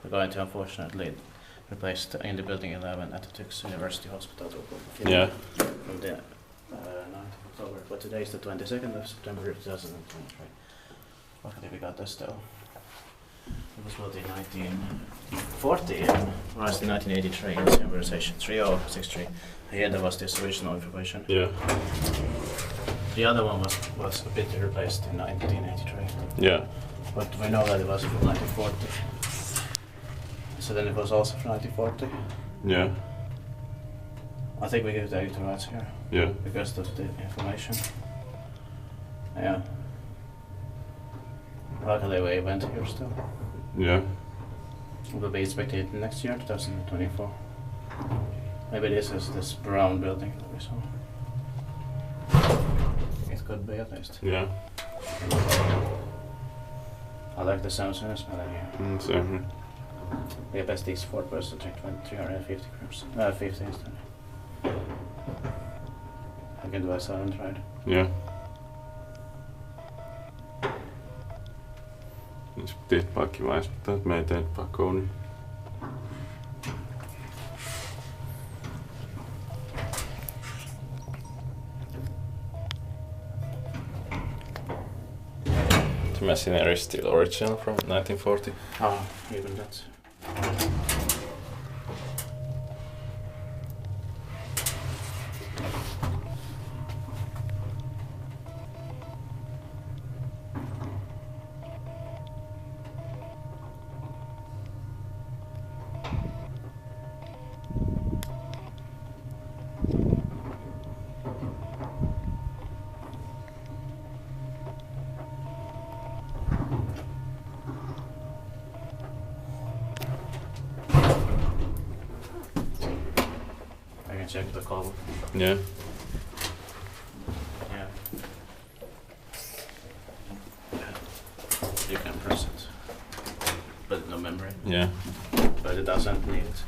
We're going to unfortunately replace in the building 11 at the TYKS University Hospital, Turku, Finland, from the 9th of October. But today is the 22nd of September 2023. Luckily we got this still. It was built in 1940 and was in 1983 in Civilization 3063. Here there was this original information. Yeah. The other one was a bit replaced in 1983. Yeah. But we know that it was from 1940. So then it was also from 1940. Yeah. I think we give the editor rights here. Yeah. Because of the information. Yeah. Luckily we went here still. Yeah. It will be inspected next year, 2024. Maybe this is this brown building that we saw. It could be at least. Yeah. I like the sounds and the smell in here. Same here. We have SD's 4 person, 350 grams. 50 instead. I can do a silent ride. Yeah. Jos teet vaan kiva, jos pitää, me ei teet vaan Kone. The machinery is still original from 1940. Ah, even that. Check the call. Yeah. Yeah. You can press it. But no memory. Yeah. But it doesn't need it.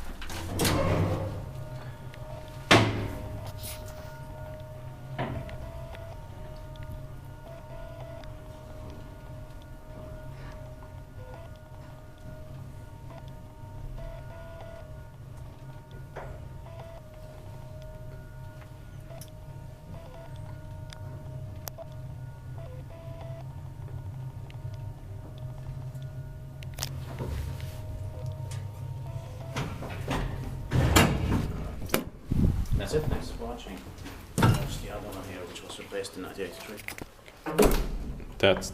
That's it, thanks for watching. There's the other one here which was replaced in 1983. That's